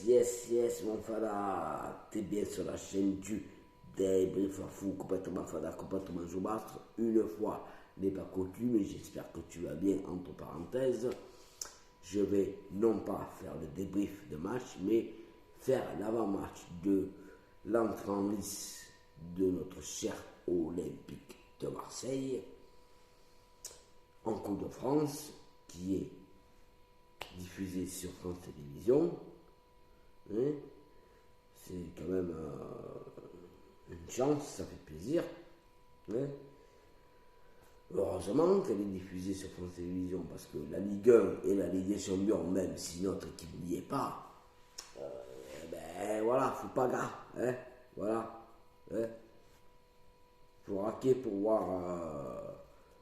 yes, mon fada. T'es bien sur la chaîne du débrief fou, complètement fada, complètement jaubastre. Une fois n'est pas coutume, mais j'espère que tu vas bien, entre parenthèses. Je vais non pas faire le débrief de match, mais faire l'avant-match de l'entrée en lice de notre cher Olympique de Marseille en Coupe de France, qui est diffusé sur France Télévisions. Hein, c'est quand même une chance, ça fait plaisir. Hein. Heureusement qu'elle est diffusée sur France Télévisions, parce que la Ligue 1 et la Ligue des Champions, même si notre équipe n'y est pas, ben voilà, faut pas gars, hein, voilà, hein. Faut raquer pour voir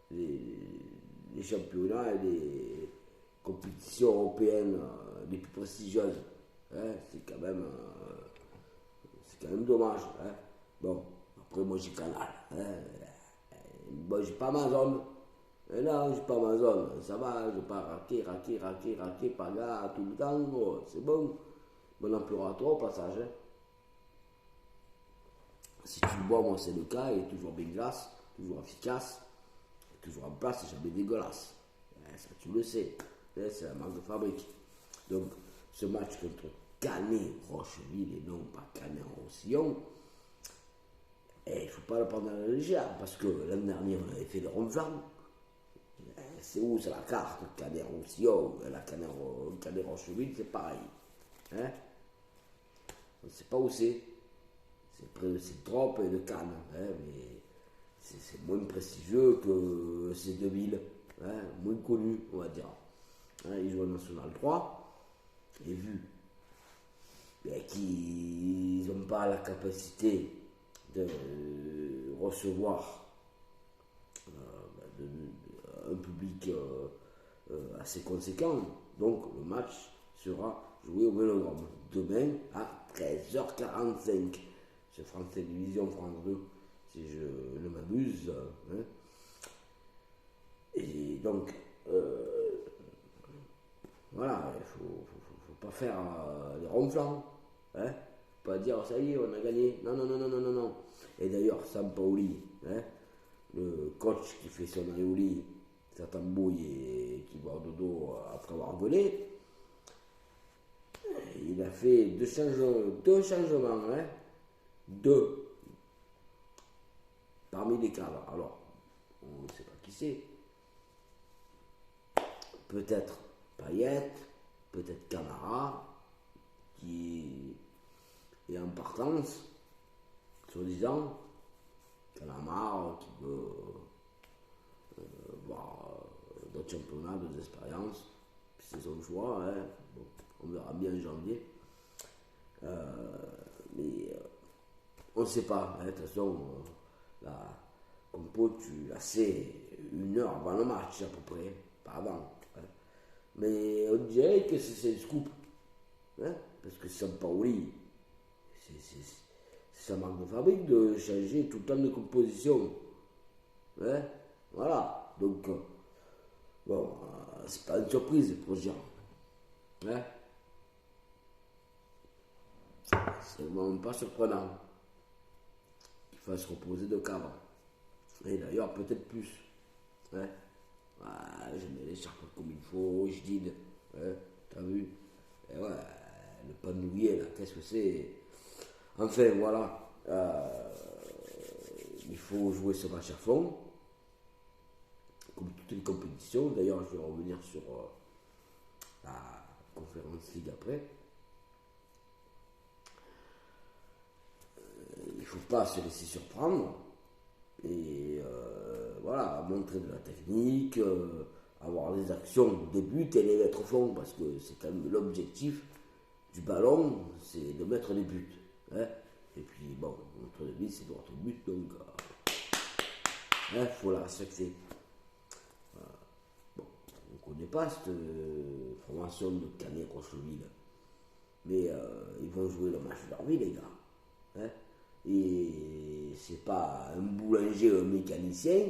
les championnats et les compétitions européennes les plus prestigieuses. Hein, c'est quand même dommage. Hein. Bon, après moi j'ai Canal. Hein. Bon, j'ai pas Amazon. Non, j'ai pas Amazon. Ça va, je vais pas raquer, pas là, tout le temps. Oh, c'est bon. Bon emploratoire au passage. Hein. Si tu le bois, moi c'est le cas, il est toujours bien glace, toujours efficace, toujours en place, c'est jamais dégueulasse. Ça tu le sais, c'est la marque de fabrique. Donc ce match contre Canet-Rocheville et non pas Canet-Roussillon, il ne faut pas le prendre à la légère, parce que l'année dernière on avait fait le Ronflant. C'est où c'est la carte Canet-Roussillon, la Canet-Rocheville, c'est pareil. Hein, on ne sait pas où c'est. C'est près de Drop et de Cannes, hein, mais c'est moins prestigieux que ces deux villes, hein, moins connues, on va dire. Hein, ils jouent en National 3, et vu qu'ils n'ont pas la capacité de recevoir un public assez conséquent, donc le match sera joué au Vélodrome demain à 13h45. Sur France Télévisions, France 2, si je ne m'abuse. Hein. Et donc, voilà, il faut pas faire des ronflants. Hein. Pas dire, ça y est, on a gagné. Non. Et d'ailleurs, Sampaoli, hein, le coach qui fait son aioli, sa tambouille et qui va au dodo après avoir volé, il a fait deux changements, hein. Deux parmi les cadres. Alors, on ne sait pas qui c'est. Peut-être Payet, peut-être Camara, qui est en partance, soi-disant. Camara qui veut voir d'autres championnats, d'autres expériences. C'est son choix. Hein. Bon, on verra bien en janvier. Mais on ne sait pas, hein, de toute façon, la compo, tu la sais 1 heure avant le match à peu près, pas avant. Hein. Mais on dirait que c'est le scoop, hein, parce que Sampaoli, c'est sa marque de fabrique de changer tout le temps de composition. Hein, voilà, donc, bon, c'est pas une surprise pour Jean. Hein, c'est vraiment pas surprenant. Se reposer de cadre. Et d'ailleurs, peut-être plus. Hein? Je mets les charpes comme il faut, je dis. Hein? T'as vu? Et ouais, le panouiller, là, qu'est-ce que c'est? Enfin, voilà. Il faut jouer ce match à fond. Comme toutes les compétitions. D'ailleurs, je vais revenir sur la conférence Ligue après. Il ne faut pas se laisser surprendre et voilà, montrer de la technique, avoir des actions de but et les mettre au fond, parce que c'est quand même l'objectif du ballon, c'est de mettre des buts. Hein. Et puis bon, notre but c'est notre but, donc il faut la respecter. Bon, on ne connaît pas cette formation de Canet-Rocheville, mais ils vont jouer le match de leur vie, les gars. Hein. Et c'est pas un boulanger, un mécanicien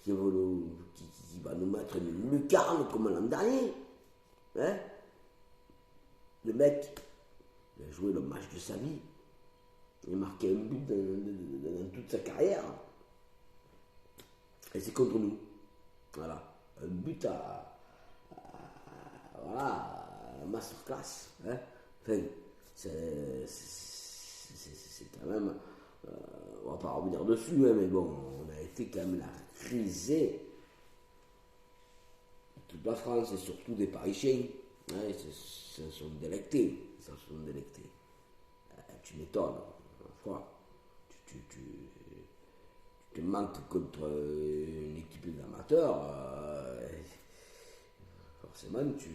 qui va nous mettre une lucarne comme l'an dernier. Hein, le mec, Il a joué le match de sa vie. Il a marqué un but dans toute sa carrière. Et c'est contre nous. Voilà. Un but voilà, masterclass. Hein. Enfin, c'est quand même. On va pas revenir dessus, hein, mais bon, on a été quand même la risée. Toute la France et surtout des Parisiens. Hein, se sont délectés. Tu m'étonnes. Tu te manques contre une équipe d'amateurs. Forcément, tu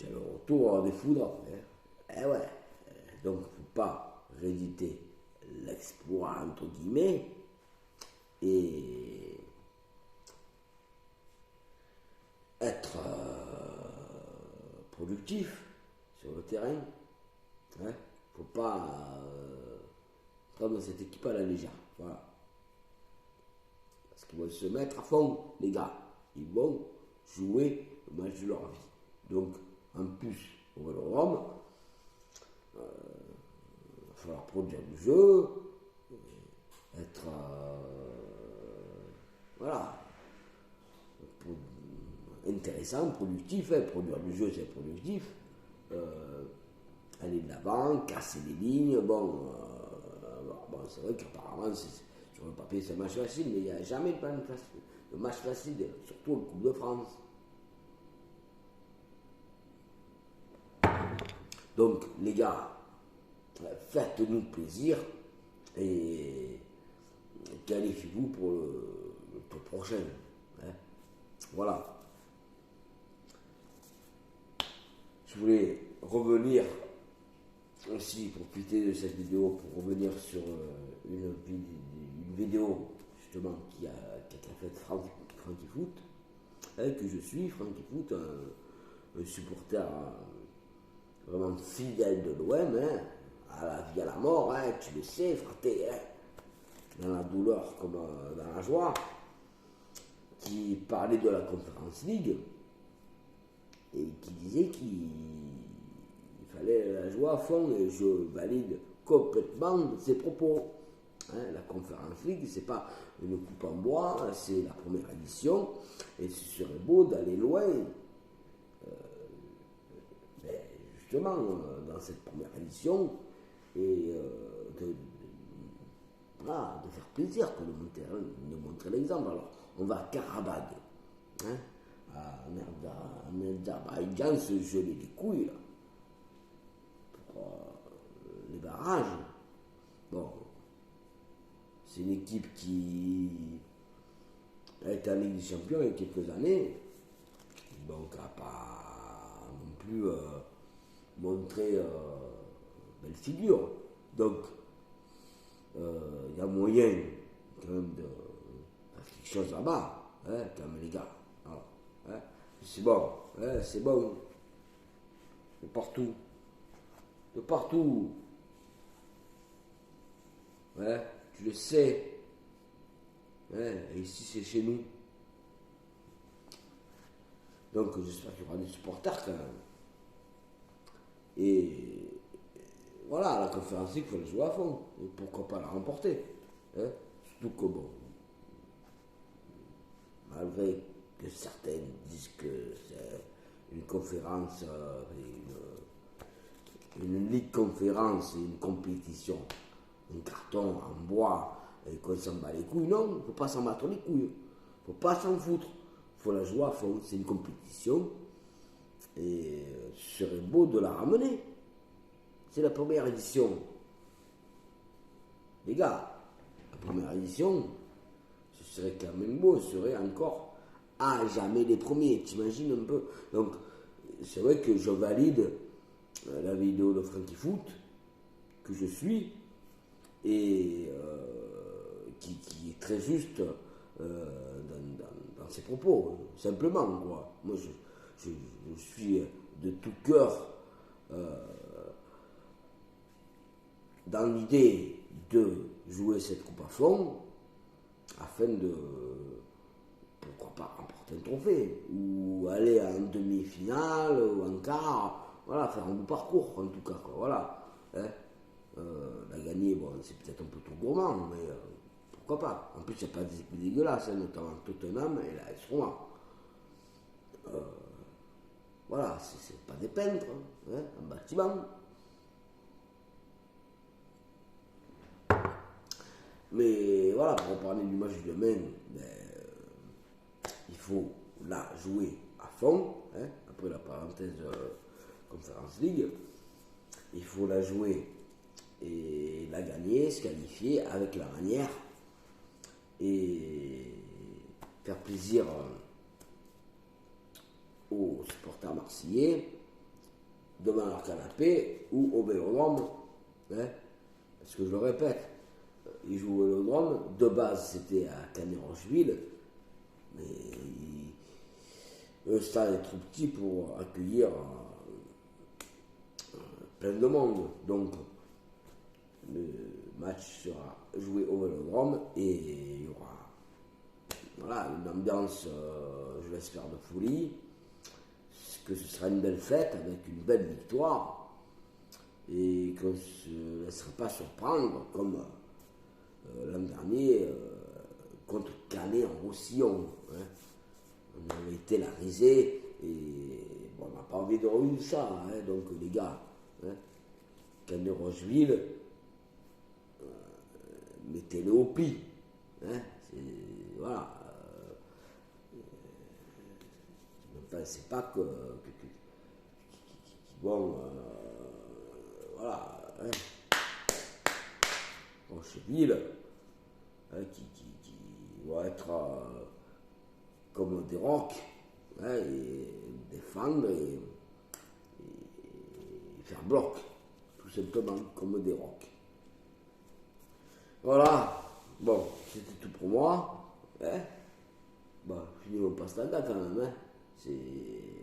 as le retour des foudres. Hein. Eh ouais. Donc, il ne faut pas rééditer l'exploit, entre guillemets, et être productif sur le terrain. Il ne faut pas prendre cette équipe à la légère. Voilà. Parce qu'ils vont se mettre à fond, les gars. Ils vont jouer le match de leur vie. Donc, en plus, au Vélodrome, il va falloir produire du jeu, être voilà, intéressant, productif. Hein. Produire du jeu, c'est productif. Aller de l'avant, casser les lignes. Bon, c'est vrai qu'apparemment, sur le papier, c'est un match facile, mais il n'y a jamais de match facile, surtout en Coupe de France. Donc, les gars, faites-nous plaisir et qualifiez-vous pour le tour prochain. Hein. Voilà. Je voulais revenir aussi, profiter de cette vidéo pour revenir sur une vidéo justement qui a été faite Frankie Foot, hein, que je suis, Frankie Foot, un supporter vraiment fidèle de l'OM, hein, à la vie à la mort, hein, tu le sais, fraté, hein, dans la douleur comme dans la joie, qui parlait de la Conference League et qui disait qu'il fallait la jouer à fond, et je valide complètement ses propos. Hein, la Conference League, c'est pas une coupe en bois, c'est la première édition, et ce serait beau d'aller loin. Justement, dans cette première édition, et de faire plaisir, de montrer l'exemple. Alors, on va à Karabag, hein, en Azerbaïdjan, se geler les couilles, là, pour les barrages. Bon, c'est une équipe qui a été en Ligue des Champions il y a quelques années, donc n'a pas non plus montré belle figure. Donc, il y a moyen quand même de faire quelque chose là-bas, hein, quand même, les gars. Alors, hein, c'est bon, hein, c'est bon. De partout. De partout. Ouais, tu le sais. Ouais, et ici, c'est chez nous. Donc, j'espère qu'il y aura des supporters quand même. Et voilà, la Conférence League, il faut la jouer à fond. Et pourquoi pas la remporter, hein. Surtout que bon, malgré que certains disent que c'est une conférence, une ligue conférence et une compétition, un carton en bois, et qu'on s'en bat les couilles, non, il ne faut pas s'en battre les couilles. Il ne faut pas s'en foutre. Il faut la jouer à fond. C'est une compétition. Et ce serait beau de la ramener. C'est la première édition. Les gars, la première édition, ce serait quand même beau, ce serait encore à jamais les premiers. T'imagines un peu. Donc, c'est vrai que je valide la vidéo de Frankie Foot, que je suis, et qui est très juste dans ses propos, simplement, quoi. Moi, je suis de tout cœur dans l'idée de jouer cette coupe à fond afin de, pourquoi pas, remporter un trophée ou aller en demi-finale ou en quart voilà, faire un bon parcours en tout cas, quoi, voilà. Hein. La gagner, bon, c'est peut-être un peu trop gourmand, mais pourquoi pas. En plus, il n'y a pas des équipes dégueulasses, hein, notamment Tottenham et la AS Roma. Voilà, c'est pas des peintres, hein, un bâtiment. Mais voilà, pour parler du match de demain, ben, il faut là jouer à fond, hein, après la parenthèse Conference League. Il faut la jouer et la gagner, se qualifier avec la manière et faire plaisir aux supporters marseillais devant leur canapé ou au Vélodrome, hein, parce que je le répète, ils jouent au Vélodrome, de base c'était à Canet-Rocheville, mais le stade est trop petit pour accueillir plein de monde, donc le match sera joué au Vélodrome et il y aura voilà, une ambiance, je l'espère, de folie, que ce sera une belle fête avec une belle victoire et qu'on ne se laissera pas surprendre comme l'an dernier contre Canet en Roussillon. Hein. On avait été la risée et bon, on n'a pas envie de revivre ça, hein, donc les gars, hein, Canet-Rocheville, mettez-le au pli. Hein, voilà. Ne pensez pas que bon, voilà, hein, Rocheville, hein, qui vont être comme des rocs, hein, et défendre et faire bloc, tout simplement comme des rocs. Voilà, bon, c'était tout pour moi. Hein. Bon, finissons pas standard quand même, hein. C'est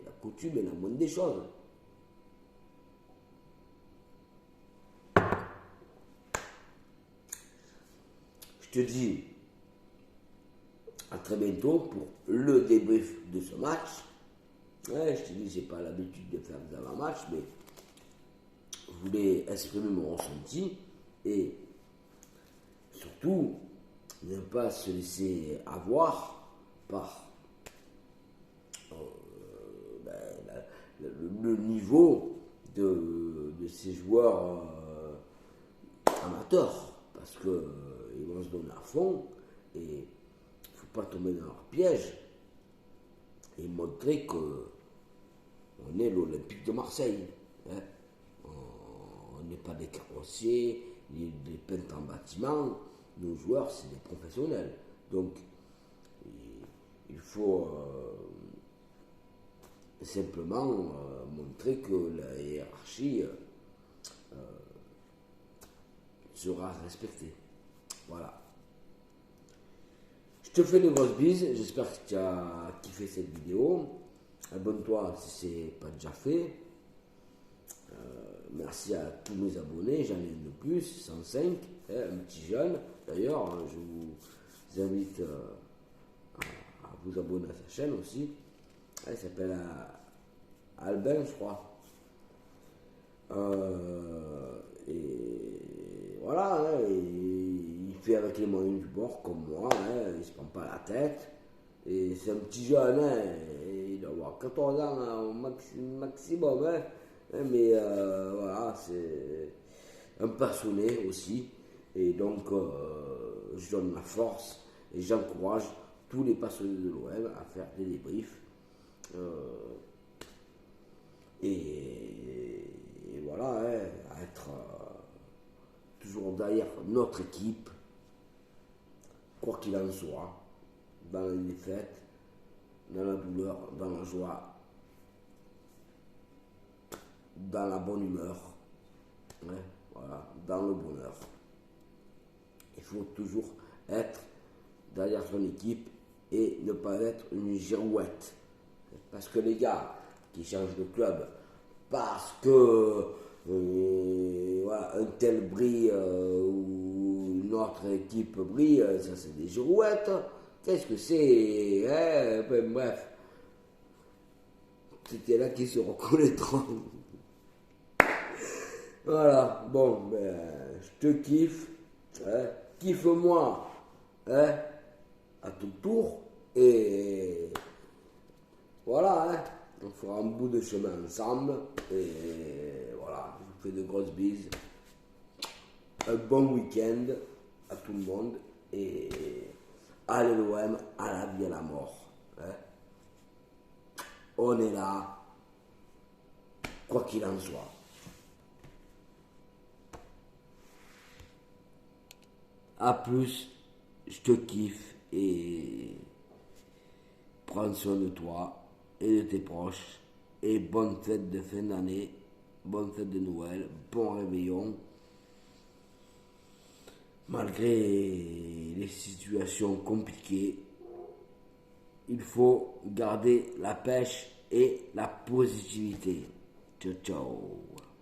la coutume et la moindre des choses. Je te dis à très bientôt pour le débrief de ce match. Ouais, je te dis, j'ai pas l'habitude de faire des avant-matchs, mais je voulais exprimer mon ressenti et surtout ne pas se laisser avoir par le niveau de ces joueurs amateurs, parce qu'ils vont se donner à fond et il ne faut pas tomber dans leur piège et montrer que on est l'Olympique de Marseille. Hein. On n'est pas des carrossiers, ni des peintres en bâtiment. Nos joueurs, c'est des professionnels. Donc, il faut simplement montrer que la hiérarchie sera respectée. Voilà. Je te fais des grosses bises. J'espère que tu as kiffé cette vidéo. Abonne-toi si ce n'est pas déjà fait. Merci à tous mes abonnés. J'en ai de plus, 105. Un petit jeune. D'ailleurs, je vous invite à vous abonner à sa chaîne aussi. Elle s'appelle Albin, je crois. Et voilà, hein, il fait avec les moyens du bord comme moi, hein, il se prend pas la tête. Et c'est un petit jeune, hein, il doit avoir 14 ans hein, au maximum, hein, mais voilà, c'est un passionné aussi. Et donc, je donne ma force et j'encourage tous les passionnés de l'OM à faire des débriefs. Et voilà, hein, à être toujours derrière notre équipe, quoi qu'il en soit, dans les défaites, dans la douleur, dans la joie, dans la bonne humeur, hein, voilà, dans le bonheur. Il faut toujours être derrière son équipe et ne pas être une girouette. Parce que les gars qui changent de club parce que voilà, un tel brille ou une autre équipe brille, ça c'est des girouettes. Qu'est-ce que c'est, hein? Ben, bref, c'était là qui se reconnaîtront. Voilà, bon, ben, je te kiffe. Hein. Kiffe-moi, hein, à ton tour. Et voilà, hein, on fera un bout de chemin ensemble. Et voilà, je vous fais de grosses bises. Un bon week-end à tout le monde. Et allez l'OM, à la vie, à la mort. Hein. On est là, quoi qu'il en soit. A plus, je te kiffe et prends soin de toi et de tes proches. Et bonne fête de fin d'année, bonne fête de Noël, bon réveillon. Malgré les situations compliquées, il faut garder la pêche et la positivité. Ciao, ciao.